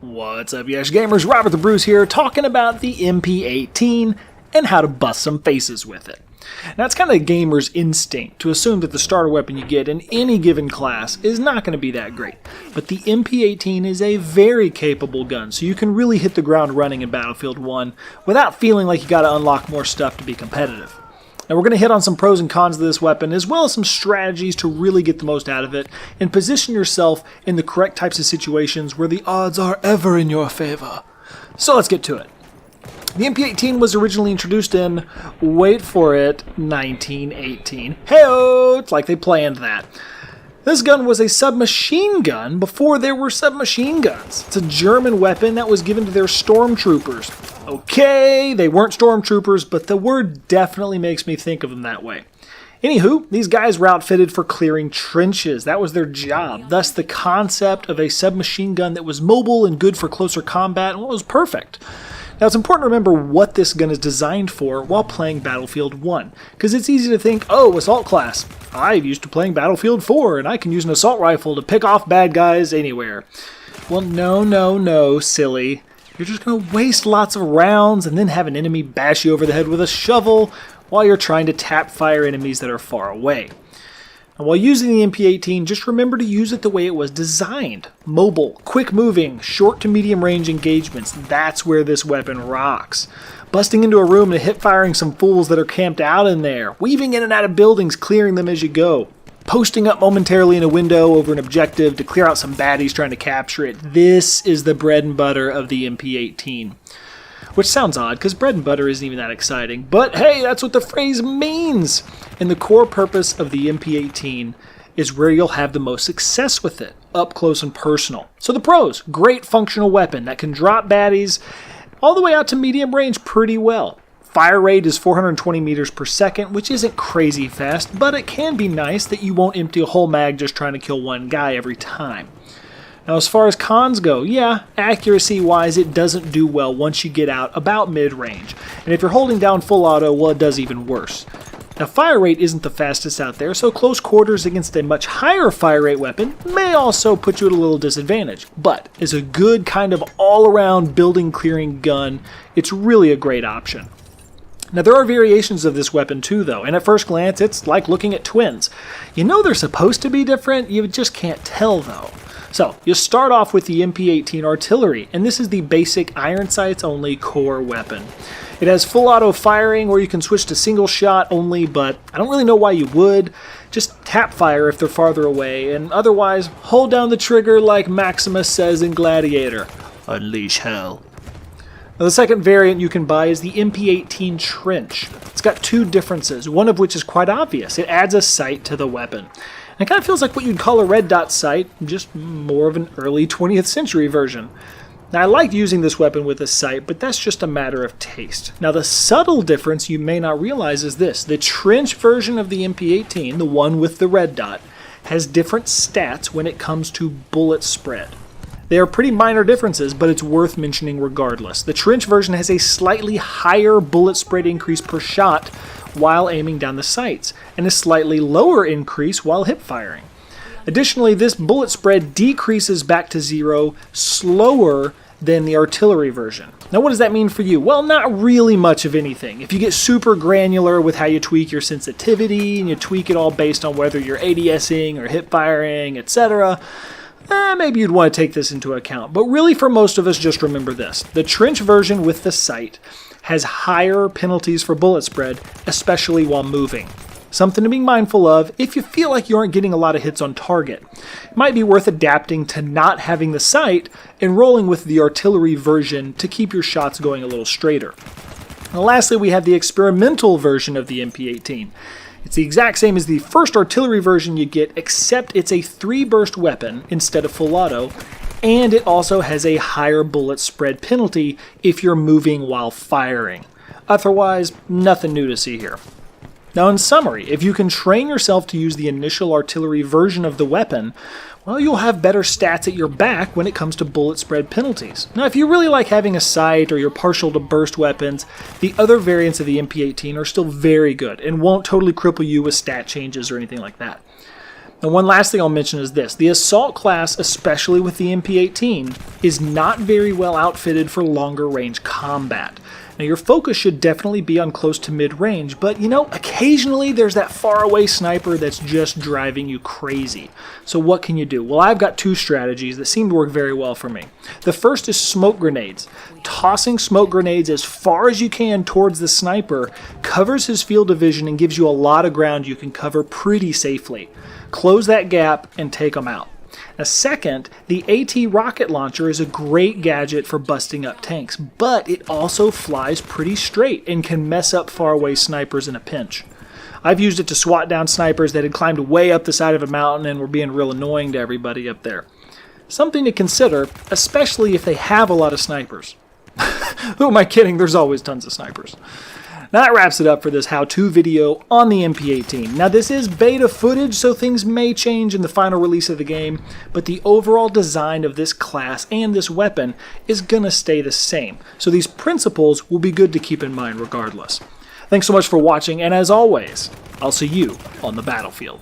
What's up, YeshGamers? Robert the Bruce here, talking about the MP18 and how to bust some faces with it. Now, it's kind of a gamer's instinct to assume that the starter weapon you get in any given class is not going to be that great. But the MP18 is a very capable gun, so you can really hit the ground running in Battlefield 1 without feeling like you got to unlock more stuff to be competitive. Now, we're going to hit on some pros and cons of this weapon, as well as some strategies to really get the most out of it, and position yourself in the correct types of situations where the odds are ever in your favor. So let's get to it. The MP18 was originally introduced in, wait for it, 1918. Hey-oh! It's like they planned that. This gun was a submachine gun before there were submachine guns. It's a German weapon that was given to their stormtroopers. Okay, they weren't stormtroopers, but the word definitely makes me think of them that way. Anywho, these guys were outfitted for clearing trenches. That was their job. Thus, the concept of a submachine gun that was mobile and good for closer combat was perfect. Now, it's important to remember what this gun is designed for while playing Battlefield 1, because it's easy to think, oh, assault class. I'm used to playing Battlefield 4, and I can use an assault rifle to pick off bad guys anywhere. Well, no, silly. You're just going to waste lots of rounds and then have an enemy bash you over the head with a shovel while you're trying to tap fire enemies that are far away. And while using the MP18, just remember to use it the way it was designed. Mobile, quick moving, short to medium range engagements. That's where this weapon rocks. Busting into a room and hip firing some fools that are camped out in there. Weaving in and out of buildings, clearing them as you go. Posting up momentarily in a window over an objective to clear out some baddies trying to capture it. This is the bread and butter of the MP18. Which sounds odd, because bread and butter isn't even that exciting. But hey, that's what the phrase means! And the core purpose of the MP18 is where you'll have the most success with it, up close and personal. So the pros: great functional weapon that can drop baddies all the way out to medium range pretty well. Fire rate is 420 meters per second, which isn't crazy fast, but it can be nice that you won't empty a whole mag just trying to kill one guy every time. Now, as far as cons go, yeah, accuracy-wise, it doesn't do well once you get out about mid-range. And if you're holding down full auto, well, it does even worse. Now, fire rate isn't the fastest out there, so close quarters against a much higher fire rate weapon may also put you at a little disadvantage. But as a good kind of all-around building-clearing gun, it's really a great option. Now, there are variations of this weapon too, though, and at first glance, it's like looking at twins. You know they're supposed to be different, you just can't tell, though. So, you start off with the Mp18 Artillery, and this is the basic iron sights only core weapon. It has full auto firing, or you can switch to single shot only, but I don't really know why you would. Just tap fire if they're farther away, and otherwise, hold down the trigger like Maximus says in Gladiator. Unleash hell. Now, the second variant you can buy is the Mp18 Trench. It's got two differences, one of which is quite obvious. It adds a sight to the weapon. It kind of feels like what you'd call a red dot sight, just more of an early 20th century version. Now, I liked using this weapon with a sight, but that's just a matter of taste. Now, the subtle difference you may not realize is this. The trench version of the MP18, the one with the red dot, has different stats when it comes to bullet spread. They are pretty minor differences, but it's worth mentioning regardless. The trench version has a slightly higher bullet spread increase per shot while aiming down the sights, and a slightly lower increase while hip firing. Additionally, this bullet spread decreases back to zero slower than the artillery version. Now, what does that mean for you? Well, not really much of anything. If you get super granular with how you tweak your sensitivity, and you tweak it all based on whether you're ADSing or hip firing, etc., maybe you'd want to take this into account. But really, for most of us, just remember this. The trench version with the sight has higher penalties for bullet spread, especially while moving. Something to be mindful of if you feel like you aren't getting a lot of hits on target. It might be worth adapting to not having the sight and rolling with the artillery version to keep your shots going a little straighter. And lastly, we have the experimental version of the MP18. It's the exact same as the first artillery version you get, except it's a 3-burst weapon instead of full auto, and it also has a higher bullet spread penalty if you're moving while firing. Otherwise, nothing new to see here. Now, in summary, if you can train yourself to use the initial artillery version of the weapon, well, you'll have better stats at your back when it comes to bullet spread penalties. Now, if you really like having a sight or you're partial to burst weapons, the other variants of the MP18 are still very good and won't totally cripple you with stat changes or anything like that. And one last thing I'll mention is this. The assault class, especially with the MP18, is not very well outfitted for longer range combat. Now your focus should definitely be on close to mid-range, but you know, occasionally there's that faraway sniper that's just driving you crazy. So what can you do? Well, I've got two strategies that seem to work very well for me. The first is smoke grenades. Tossing smoke grenades as far as you can towards the sniper covers his field of vision and gives you a lot of ground you can cover pretty safely. Close that gap and take them out. Now second, the AT rocket launcher is a great gadget for busting up tanks, but it also flies pretty straight and can mess up faraway snipers in a pinch. I've used it to swat down snipers that had climbed way up the side of a mountain and were being real annoying to everybody up there. Something to consider, especially if they have a lot of snipers. Who am I kidding? There's always tons of snipers. Now that wraps it up for this how-to video on the MP18. Now this is beta footage, so things may change in the final release of the game, but the overall design of this class and this weapon is gonna stay the same. So these principles will be good to keep in mind regardless. Thanks so much for watching, and as always, I'll see you on the battlefield.